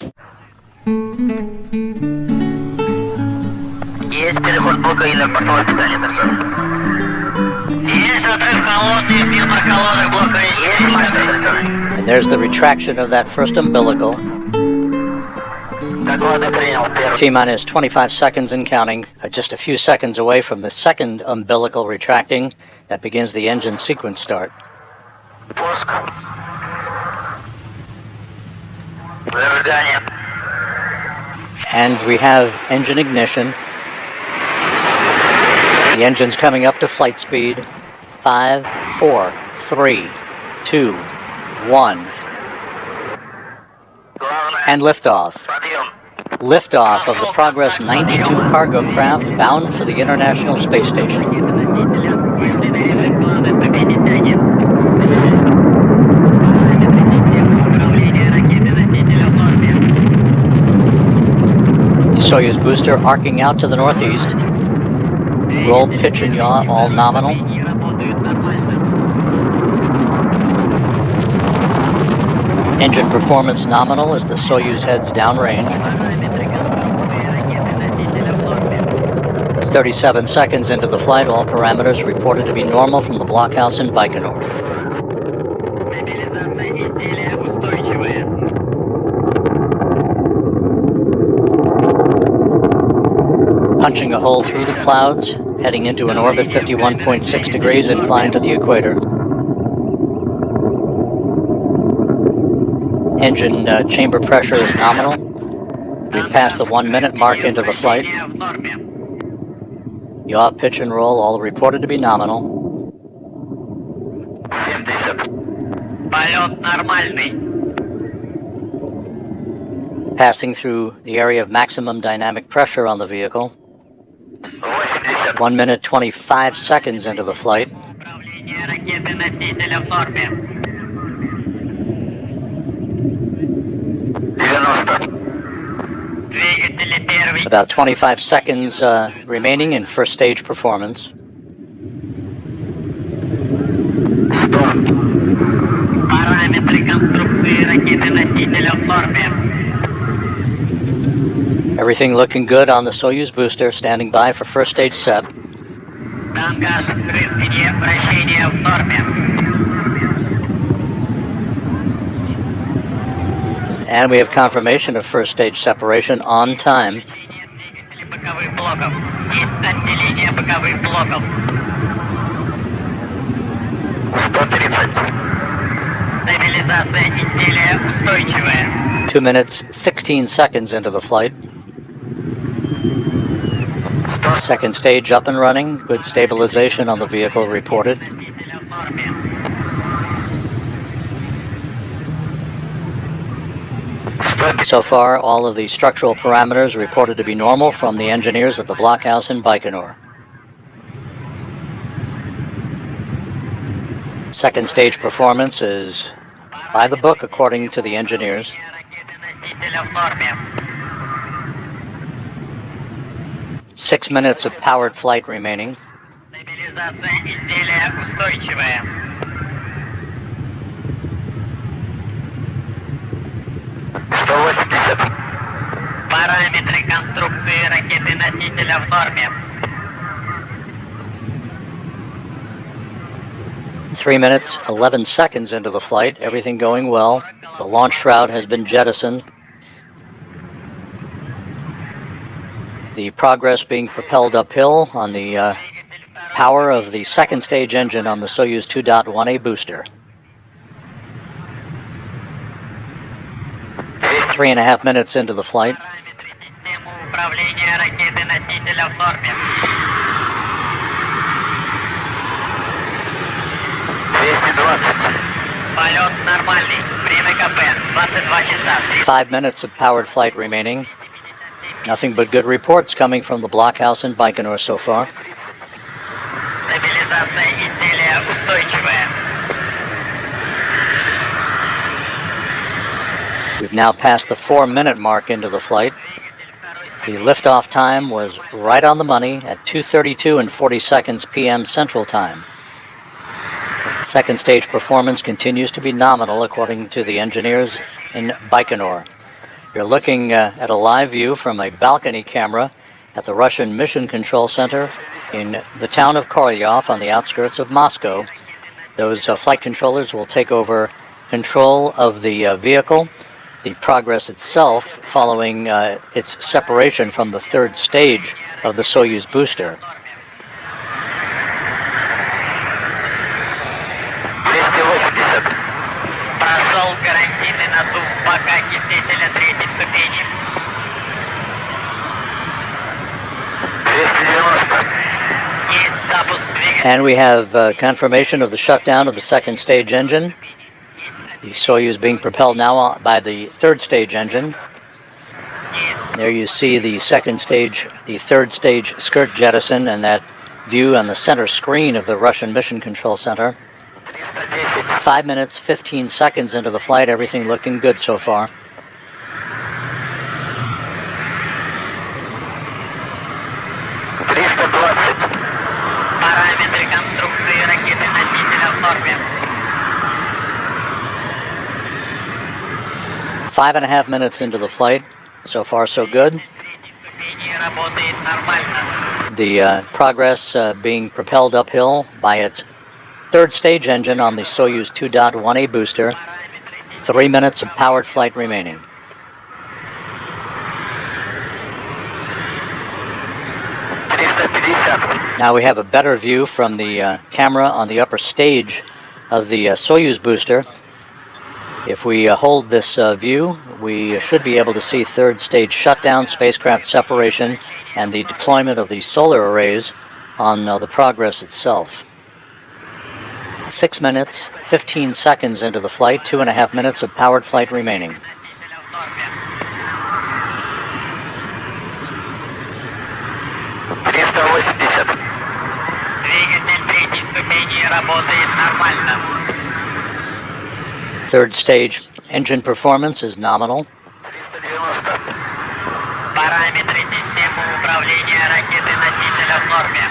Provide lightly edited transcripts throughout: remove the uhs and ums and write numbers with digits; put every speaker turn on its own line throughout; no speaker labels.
Есть переход блока и на портовое питание, Дерсон. Есть отрыв колонны, фильтр колонок блока есть, мастер, Дерсон.
And there's the retraction of that first umbilical.
Доклады принял первый.
T-minus 25 seconds and counting, just a few seconds away from the second umbilical retracting that begins the engine sequence start.
Пуск. Зажигание.
And we have engine ignition. The engine's coming up to flight speed. 5, 4, 3, 2, 1. And liftoff.
Подъем.
Liftoff of the Progress 92 cargo craft bound for the International Space Station. Soyuz booster arcing out to the northeast. Roll, pitch, and yaw, all nominal. Engine performance nominal as the Soyuz heads downrange. 37 seconds into the flight, all parameters reported to be normal from the blockhouse in Baikonur. Punching a hole through the clouds, heading into an orbit 51.6 degrees inclined to the equator. Engine chamber pressure is nominal. We've passed the 1 minute mark into the flight. Yaw, pitch, and roll, all reported to be nominal.
70. Полет нормальный.
Passing through the area of maximum dynamic pressure on the vehicle.
80.
1 minute 25 seconds into the flight.
Управление ракеты-носителя в норме. 90. Двигатели первый.
About 25 seconds remaining in first stage performance.
100. Параметры конструкции ракеты-носителя в норме.
Everything looking good on the Soyuz booster, standing by for first stage set.
Тангаж вращение в норме.
And we have confirmation of first stage separation on time.
Двигатели боковых блоков. Есть отделение боковых блоков. 130. Стабилизация изделия устойчивая.
2 minutes 16 seconds into the flight. Second stage up and running. Good stabilization on the vehicle reported.
Носителя в норме.
So far, all of the structural parameters reported to be normal from the engineers at the blockhouse in Baikonur. Second stage performance is by the book according to the engineers.
Ракеты-носителя в норме.
6 minutes of powered flight remaining.
Стабилизация изделия устойчивая. 180. Параметры конструкции ракеты-носителя в норме.
3 minutes, 11 seconds into the flight, everything going well. The launch shroud has been jettisoned. The Progress being propelled uphill on the power of the second stage engine on the Soyuz 2.1A booster. 3.5 minutes into the flight.
Параметры системы управления ракеты-носителя в норме. 220. Полет нормальный. Время КП 22 часа.
5 minutes of powered flight remaining. Nothing but good reports coming from the blockhouse in Baikonur so far.
Стабилизация изделия устойчивая.
We've now passed the 4 minute mark into the flight. The liftoff time was right on the money at 2:32 and 40 seconds p.m. Central Time. Second stage performance continues to be nominal according to the engineers in Baikonur. You're looking at a live view from a balcony camera at the Russian Mission Control Center in the town of Korolyov on the outskirts of Moscow. Those flight controllers will take over control of the vehicle, the Progress itself following its separation from the third stage of the Soyuz booster.
Прошел гарантийный надув бока окислителя третьей ступени. 290. И запуск двигателя.
And we have confirmation of the shutdown of the second stage engine. The Soyuz being propelled now by the third stage engine. There you see the second stage, the third stage skirt jettison, and that view on the center screen of the Russian Mission Control Center. 5 minutes, 15 seconds into the flight, everything looking good so far.
Параметры конструкции ракеты-носителя в норме.
5.5 minutes into the flight, so far so good.
Работает нормально.
The Progress being propelled uphill by its third stage engine on the Soyuz 2.1A booster. 3 minutes of powered flight remaining. Now we have a better view from the camera on the upper stage of the Soyuz booster. If we hold this view, we should be able to see third stage shutdown, spacecraft separation, and the deployment of the solar arrays on the Progress itself. 6 minutes, 15 seconds into the flight, 2.5 minutes of powered flight remaining.
Двигатель третьей ступени работает нормально.
Third stage engine performance is nominal.
Параметры системы управления ракеты-носителя в норме.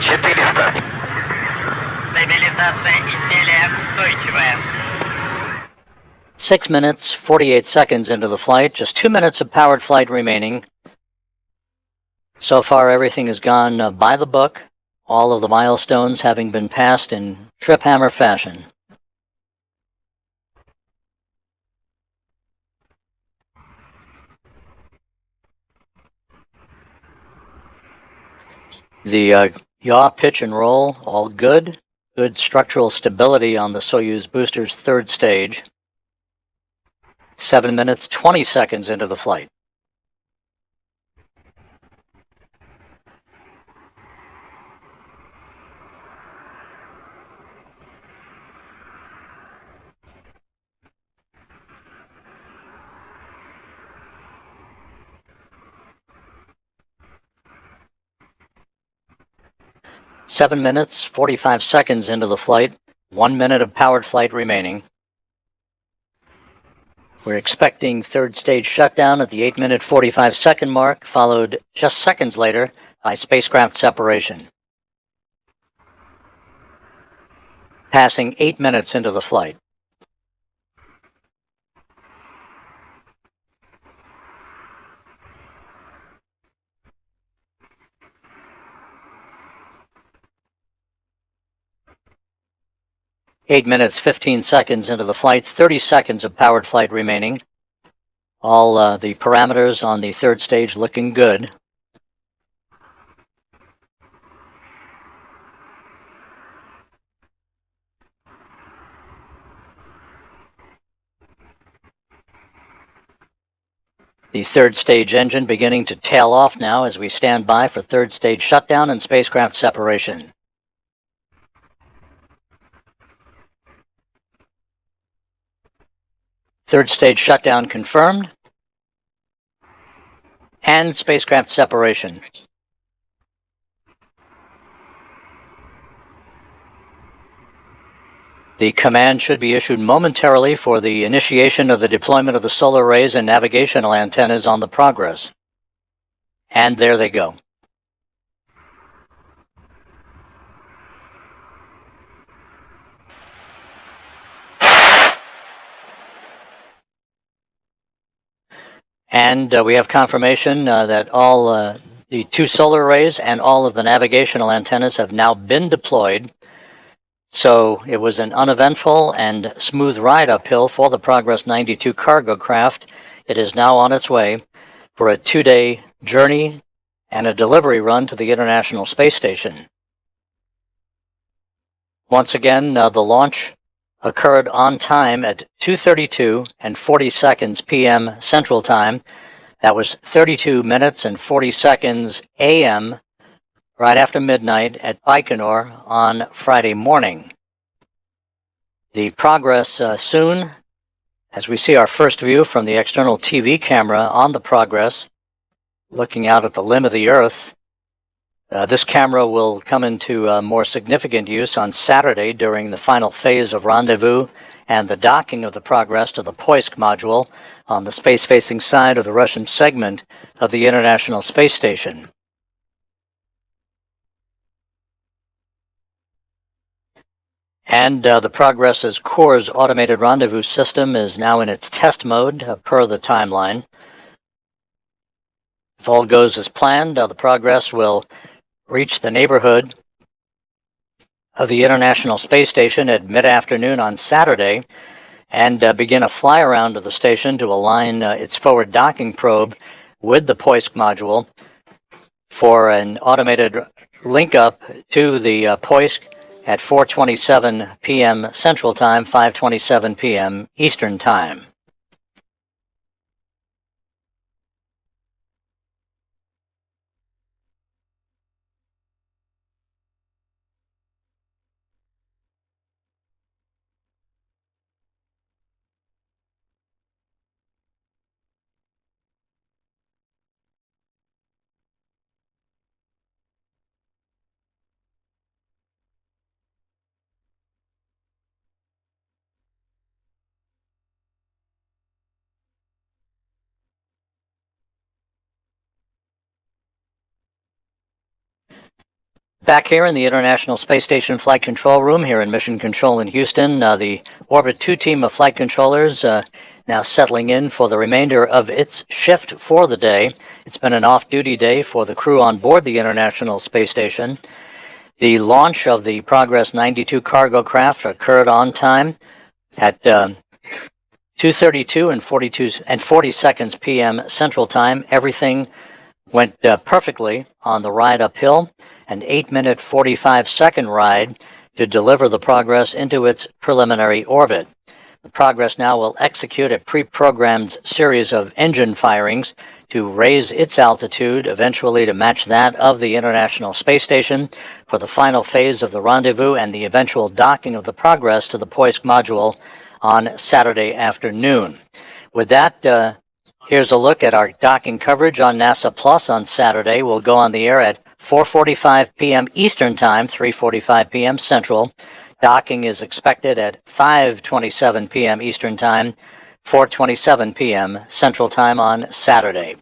400. Стабилизация изделия устойчивая.
6 minutes, 48 seconds into the flight, just 2 minutes of powered flight remaining. So far, everything has gone by the book, all of the milestones having been passed in trip hammer fashion. The yaw, pitch, and roll, all good. Good structural stability on the Soyuz booster's third stage. 7 minutes, 20 seconds into the flight. Seven minutes, 45 seconds into the flight, 1 minute of powered flight remaining. We're expecting third stage shutdown at the 8-minute 45-second mark, followed just seconds later by spacecraft separation. Passing 8 minutes into the flight. Eight minutes, 15 seconds into the flight, 30 seconds of powered flight remaining. All the parameters on the third stage looking good. The third stage engine beginning to tail off now as we stand by for third stage shutdown and spacecraft separation. Third stage shutdown confirmed, and spacecraft separation. The command should be issued momentarily for the initiation of the deployment of the solar arrays and navigational antennas on the Progress. And there they go. And we have confirmation that all the 2 solar arrays and all of the navigational antennas have now been deployed. So it was an uneventful and smooth ride uphill for the Progress 92 cargo craft. It is now on its way for a 2-day journey and a delivery run to the International Space Station. Once again, the launch occurred on time at 2:32 and 40 seconds p.m. Central Time. That was 32 minutes and 40 seconds a.m. right after midnight at Baikonur on Friday morning. The Progress soon, as we see our first view from the external TV camera on the Progress, looking out at the limb of the Earth. This camera will come into more significant use on Saturday during the final phase of rendezvous and the docking of the Progress to the Poisk module on the space-facing side of the Russian segment of the International Space Station. And the Progress's Core's automated rendezvous system is now in its test mode per the timeline. If all goes as planned, the Progress will reach the neighborhood of the International Space Station at mid-afternoon on Saturday and begin a fly-around of the station to align its forward docking probe with the Poisk module for an automated link-up to the Poisk at 4:27 p.m. Central Time, 5:27 p.m. Eastern Time. Back here in the International Space Station Flight Control Room here in Mission Control in Houston, the Orbit 2 team of flight controllers now settling in for the remainder of its shift for the day. It's been an off-duty day for the crew on board the International Space Station. The launch of the Progress 92 cargo craft occurred on time at 2:32 and 40 seconds p.m. Central Time. Everything went perfectly on the ride uphill. An 8-minute 45-second ride to deliver the Progress into its preliminary orbit. The Progress now will execute a pre-programmed series of engine firings to raise its altitude, eventually to match that of the International Space Station for the final phase of the rendezvous and the eventual docking of the Progress to the Poisk module on Saturday afternoon. With that, here's a look at our docking coverage on NASA Plus on Saturday. We'll go on the air at 4:45 p.m. Eastern Time, 3:45 p.m. Central. Docking is expected at 5:27 p.m. Eastern Time, 4:27 p.m. Central Time on Saturday.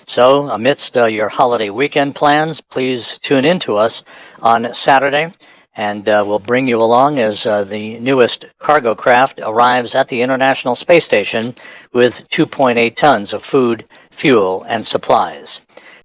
So, amidst your holiday weekend plans, please tune in to us on Saturday, and we'll bring you along as the newest cargo craft arrives at the International Space Station with 2.8 tons of food, fuel, and supplies.